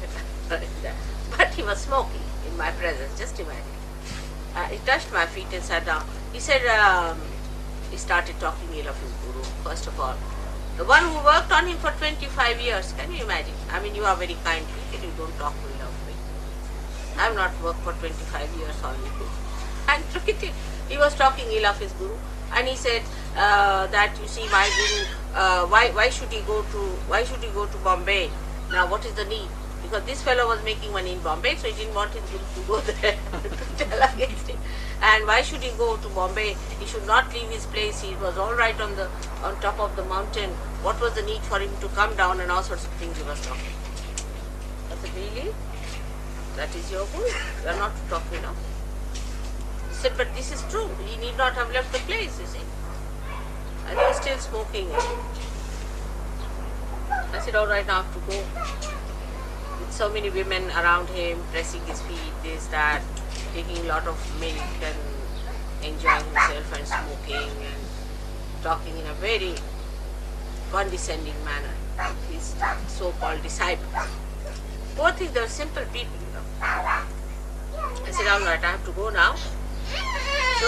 But he was smoking in my presence, just imagine. He touched my feet and sat down. He said, he started talking ill of his guru, first of all. The one who worked on him for 25 years, can you imagine? I mean, you are very kind people, you don't talk ill of me. I have not worked for 25 years on you. And look at it, he was talking ill of his guru. And he said that, you see, my guru, why should he go to Bombay? Now, what is the need? Because this fellow was making money in Bombay, so he didn't want his guru to go there to tell against him. And why should he go to Bombay? He should not leave his place. He was all right on top of the mountain. What was the need for him to come down and all sorts of things he was talking? I said, really? That is your guru? You are not to talk, you know. He said, but this is true. He need not have left the place, you see. And he was still smoking. I said, all right, now I have to go. With so many women around him, pressing his feet, this, that, taking a lot of milk and enjoying himself and smoking and talking in a very condescending manner. His so-called disciples. Both things, they were simple people, you know. I said, all right, I have to go now. So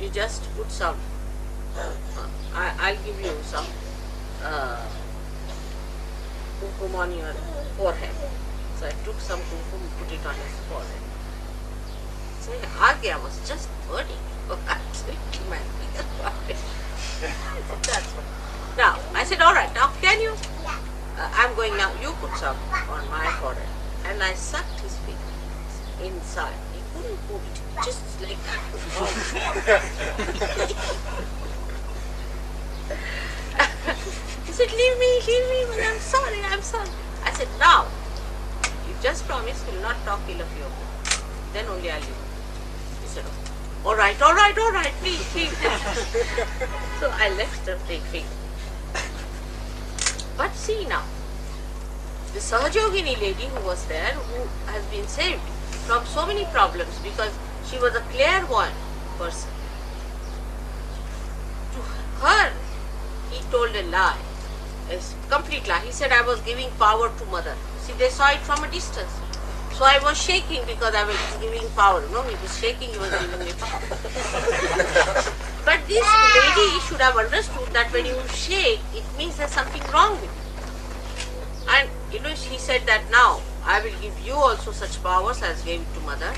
you just put some, I'll give you some kumkum on your forehead. So I took some kumkum, put it on his forehead. So Agya was just burning. Now, I said, all right, now can you? I'm going now, you put some on my forehead. And I sucked his feet inside. He couldn't put it, just like that. He said, leave me, but I'm sorry. I said, now, you just promise you'll not talk ill of your guru. Then only I'll leave you. He said, all right, please. So I left the thing. But see now, the Sahajogini lady who was there, who has been saved from so many problems because she was a clairvoyant person. To her, he told a lie, a complete lie. He said, I was giving power to mother. See, they saw it from a distance. So I was shaking because I was giving power. No, he was shaking, he was giving me power. But this lady should have understood that when you shake, it means there's something wrong with you. And you know, she said that now, I will give you also such powers as gave it to mother.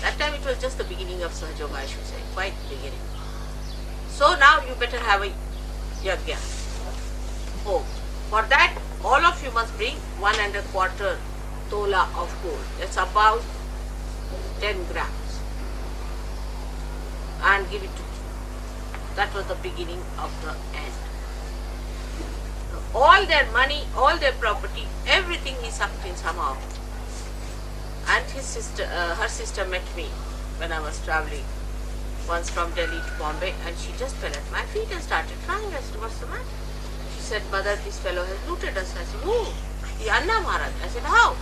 That time it was just the beginning of Sahaja Yoga, I should say, quite beginning. So now you better have a yagya. Oh, for that, all of you must bring 1.25 tola of gold. That's about 10 grams. And give it to me. That was the beginning of the end. All their money, all their property, everything he sucked in somehow. And his sister, her sister met me when I was traveling once from Delhi to Bombay, and she just fell at my feet and started crying. I said, what's the matter? She said, Mother, this fellow has looted us. I said, who? The Anna Maharaj. I said, how?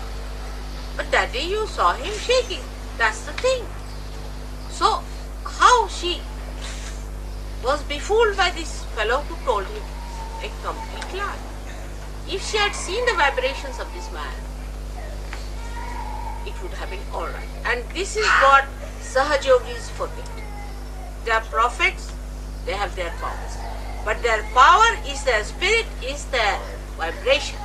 But that day you saw him shaking. That's the thing. So, how she was befooled by this fellow who told him a complete lie. If she had seen the vibrations of this man, it would have been alright. And this is what Sahajogis forget. They are prophets, they have their powers. But their power is their spirit, is their vibration.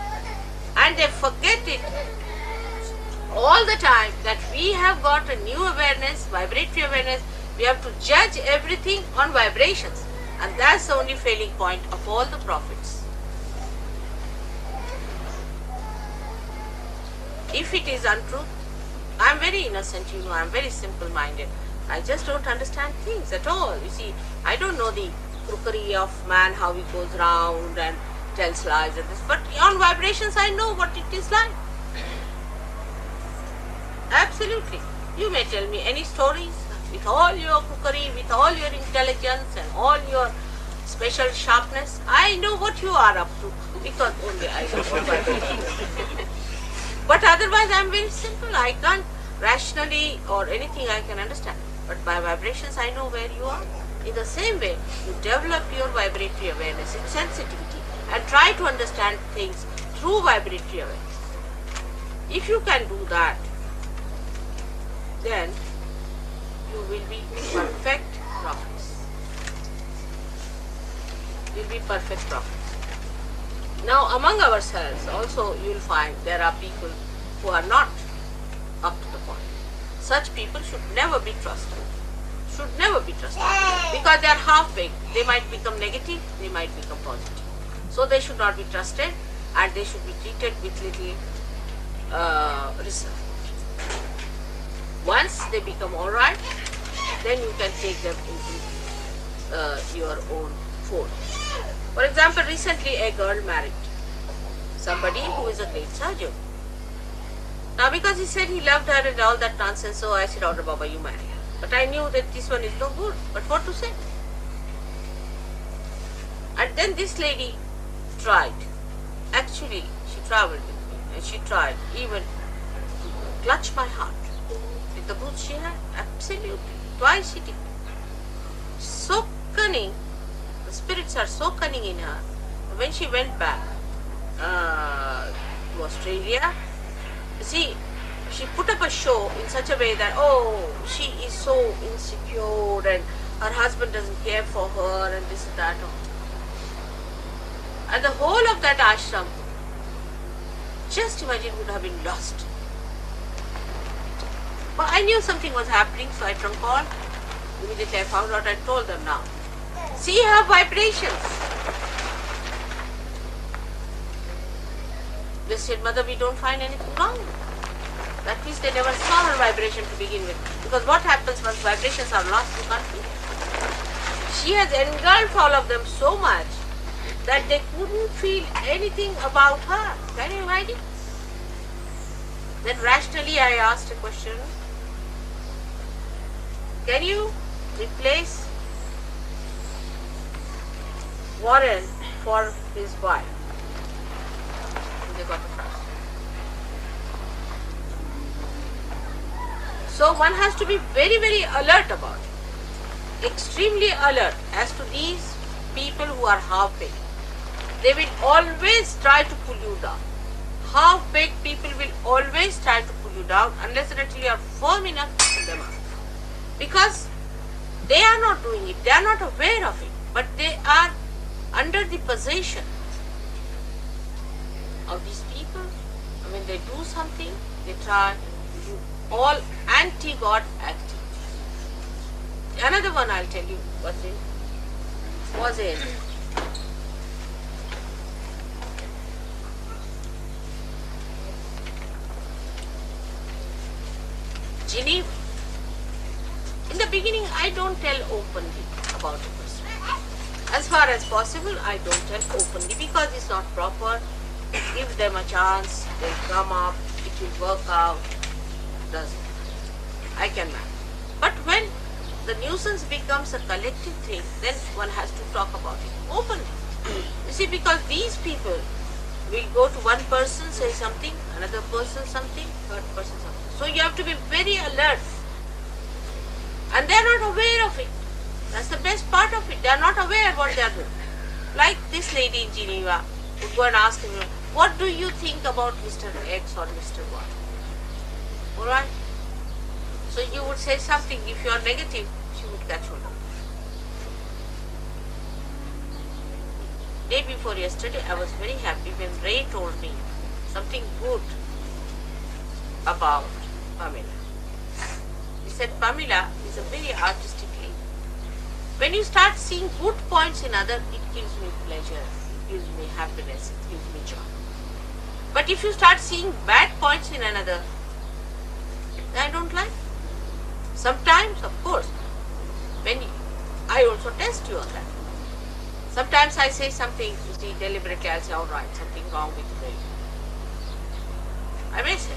all the time that we have got a new awareness, vibratory awareness, we have to judge everything on vibrations. And that's the only failing point of all the prophets. If it is untruth, I am very innocent, I am very simple-minded. I just don't understand things at all. You see, I don't know the crookery of man, how he goes round and tells lies and this. But on vibrations, I know what it is like. Absolutely. You may tell me any stories with all your cookery, with all your intelligence and all your special sharpness. I know what you are up to because only I know what vibrations. But otherwise I am very simple. I can't rationally or anything I can understand. But by vibrations I know where you are. In the same way, you develop your vibratory awareness and sensitivity and try to understand things through vibratory awareness. If you can do that, then you will be perfect prophets. You will be perfect prophets. Now among ourselves also you will find there are people who are not up to the point. Such people should never be trusted. Should never be trusted. Because they are half-baked. They might become negative, they might become positive. So they should not be trusted and they should be treated with little reserve. Once they become alright, then you can take them into your own fold. For example, recently a girl married somebody who is a great surgeon. Now because he said he loved her and all that nonsense, so I said, "Order Baba, you marry her." But I knew that this one is no good. But what to say? And then this lady tried. Actually, she travelled with me and she tried even to clutch my heart with the boots she had. Absolutely. Twice she did. So cunning. The spirits are so cunning in her. When she went back to Australia, see, she put up a show in such a way that, oh, she is so insecure and her husband doesn't care for her and this and that. And the whole of that ashram, just imagine, would have been lost. But I knew something was happening, so I trunk called. Immediately I found out, I told them now. See her vibrations. They said, "Mother, we don't find anything wrong." That means they never saw her vibration to begin with. Because what happens once vibrations are lost, you can't feel it. She has engulfed all of them so much that they couldn't feel anything about her. Can you imagine? Then rationally I asked a question. Can you replace Warren for his wife? And they got a trust. So one has to be very, very alert about it. Extremely alert as to these people who are half-baked. They will always try to pull you down. Half-baked people will always try to pull you down unless and until you are firm enough to pull them out. Because they are not doing it, they are not aware of it, but they are under the possession of these people. And when they do something, they try to do all anti-God activity. Another one I'll tell you was in Geneva. In the beginning, I don't tell openly about a person. As far as possible, I don't tell openly because it's not proper. Give them a chance, they'll come up, it will work out. Doesn't. I can manage. But when the nuisance becomes a collective thing, then one has to talk about it openly. You see, because these people will go to one person, say something, another person something, third person something. So you have to be very alert. And they are not aware of it. That's the best part of it. They are not aware what they are doing. Like this lady in Geneva would go and ask him, "What do you think about Mr. X or Mr. Y?" Alright? So you would say something. If you are negative, she would catch hold of it. Day before yesterday, I was very happy when Ray told me something good about Pamela. He said Pamela is a very artistic lady. When you start seeing good points in others, it gives me pleasure, it gives me happiness, it gives me joy. But if you start seeing bad points in another, I don't like. Sometimes, of course, when I also test you on that. Sometimes I say something, you see, deliberately I'll say, all right, something wrong with me. I may say.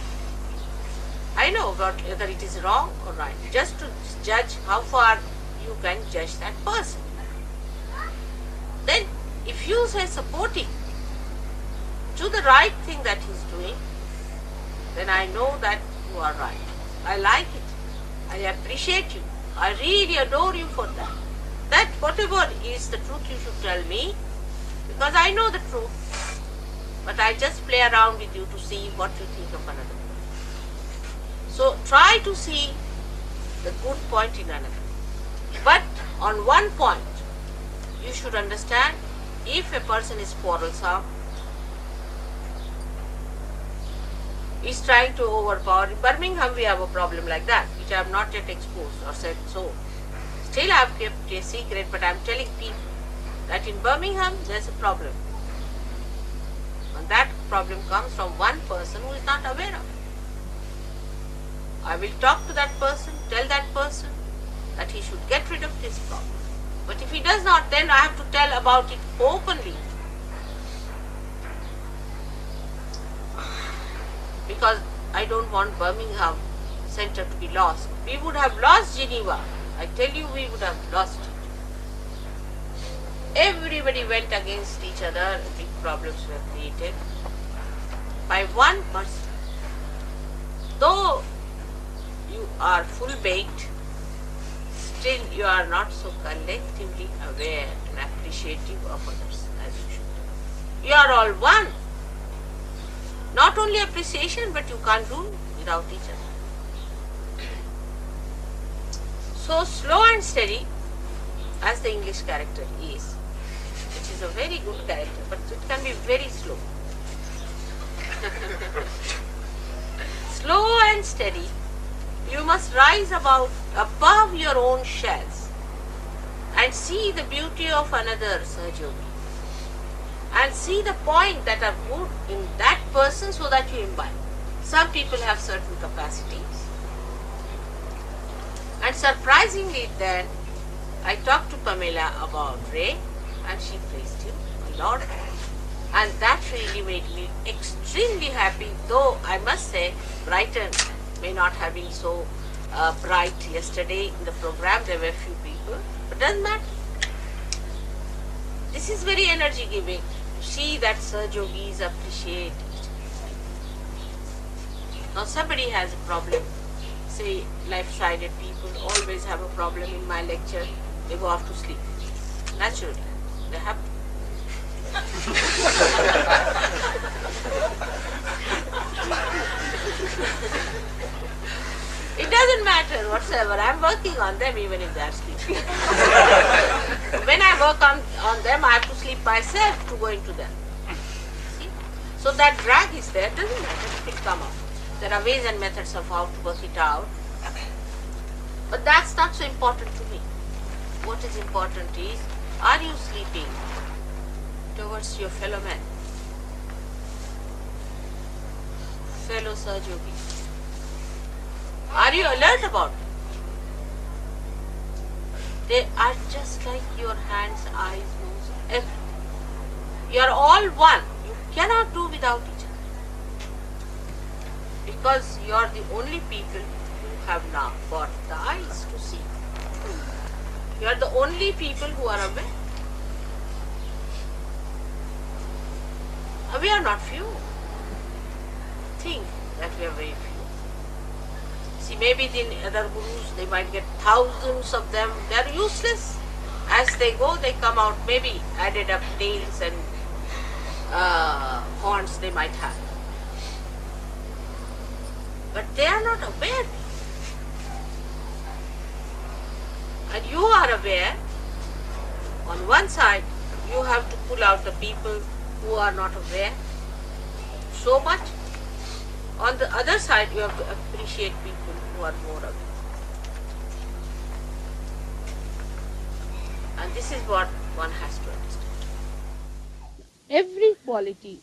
I know whether it is wrong or right, just to judge how far you can judge that person. Then, if you say supporting to the right thing that he's doing, then I know that you are right. I like it. I appreciate you. I really adore you for that. That whatever is the truth you should tell me, because I know the truth. But I just play around with you to see what you think of another person. So try to see the good point in another. But on one point, you should understand, if a person is quarrelsome, is trying to overpower. In Birmingham we have a problem like that, which I have not yet exposed or said so. Still I have kept a secret, but I am telling people that in Birmingham there is a problem. And that problem comes from one person who is not aware of it. I will talk to that person, tell that person that he should get rid of this problem. But if he does not, then I have to tell about it openly. Because I don't want Birmingham Center to be lost. We would have lost Geneva. I tell you, we would have lost it. Everybody went against each other. Big problems were created by one person. Though you are full-baked, still you are not so collectively aware and appreciative of others as you should. You are all one. Not only appreciation, but you can't do without each other. So slow and steady, as the English character is, which is a very good character, but it can be very slow. Slow and steady, you must rise above your own shells and see the beauty of another Sahajogi. And see the point that are good in that person so that you imbibe. Some people have certain capacities. And surprisingly then, I talked to Pamela about Ray and she praised him a lot. And that really made me extremely happy, though I must say Brighton may not have been so bright yesterday in the program. There were few people, but doesn't matter. This is very energy giving. See that Sahajogis appreciate it. Now somebody has a problem, say left-sided people always have a problem in my lecture, they go off to sleep. Naturally, they have to. It doesn't matter whatsoever, I am working on them even if they are sleeping. When I work on them, I have to sleep myself to go into them. See? So that drag is there, doesn't matter, it will come up. There are ways and methods of how to work it out. But that's not so important to me. What is important is, are you sleeping towards your fellow men? Fellow Sahajogis? Are you alert about it? They are just like your hands, eyes, nose, everything. You are all one. You cannot do without each other. Because you are the only people who have now got the eyes to see. You are the only people who are aware. We are not few. Think that we are very few. See, maybe the other gurus, they might get thousands of them. They are useless. As they go, they come out, maybe added up tails and horns they might have. But they are not aware. And you are aware. On one side, you have to pull out the people who are not aware so much. On the other side, you have to appreciate people who are more aware. And this is what one has to understand. Every quality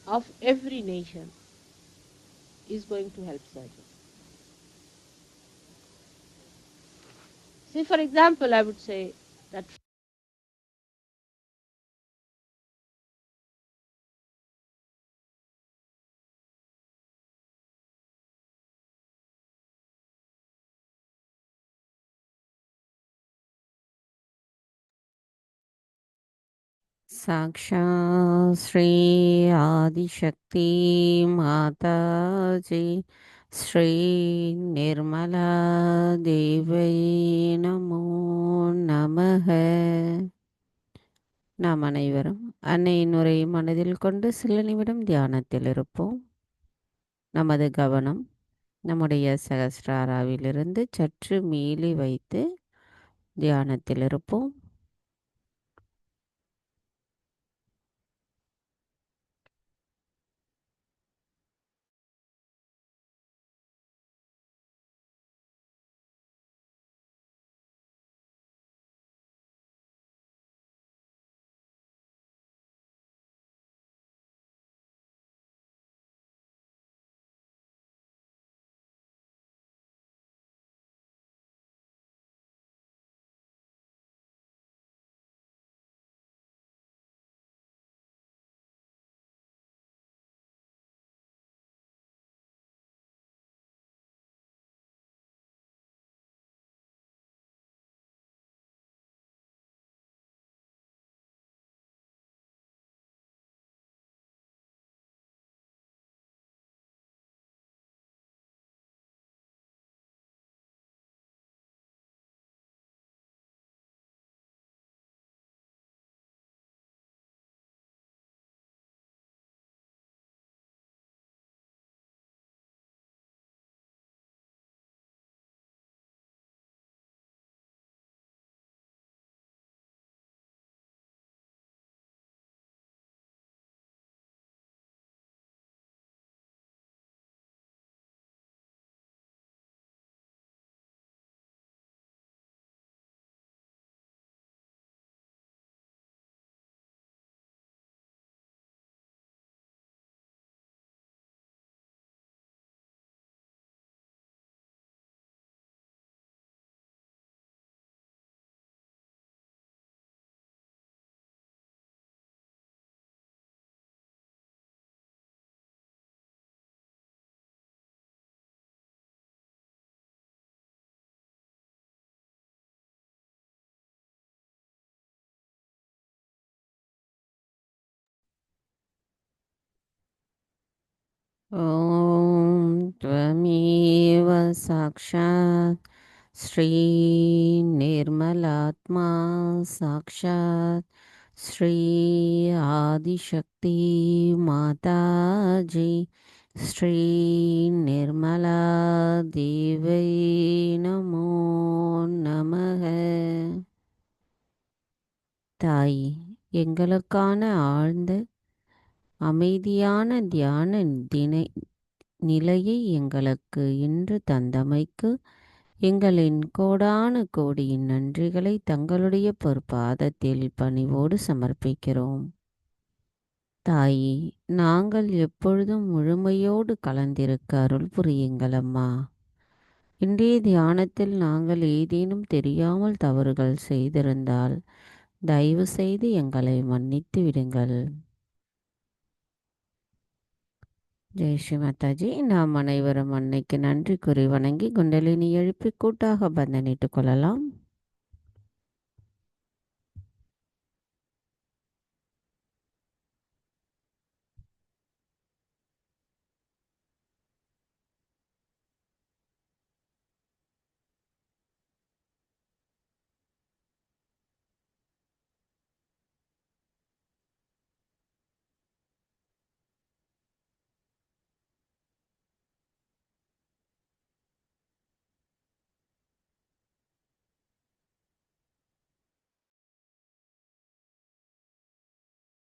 of every nation is going to help certain. Say, for example, I would say that साक्षा Shri Adishakti माता जी श्री निर्मला देवी நமோ நமः. நாம் அனைவரும் அன்னையின் உரை மனதில் கொண்டு சில நிமிடம் தியானத்தில் இருப்போம். நமது கவனம் நம்முடைய சகஸ்ராராவிலிருந்து சற்று மீளி வைத்து தியானத்தில் இருப்போம். ॐ त्वमेव साक्षात् श्रीनिर्मलात्मा साक्षात् श्री आदिशक्ति माताजी श्रीनिर्मला देवै नमो நமः. தாய், எங்களுக்கான ஆழ்ந்த அமைதியான தியான நிலையை எங்களுக்கு இன்று தந்தமைக்கு எங்களின் கோடான கோடியின் நன்றிகளை தங்களுடைய பொற்பாதத்தில் பணிவோடு சமர்ப்பிக்கிறோம். தாயி, நாங்கள் எப்பொழுதும் முழுமையோடு கலந்திருக்க அருள் புரியுங்கள் அம்மா. இன்றைய தியானத்தில் நாங்கள் ஏதேனும் தெரியாமல் தவறுகள் செய்திருந்தால் தயவு செய்து எங்களை மன்னித்து விடுங்கள். ஜெய் ஸ்ரீ மாதாஜி. நாம் அனைவரும் அன்னைக்கு நன்றி கூறி வணங்கி குண்டலினி எழுப்பி கூட்டாக பந்தனிட்டுக் கொள்ளலாம்.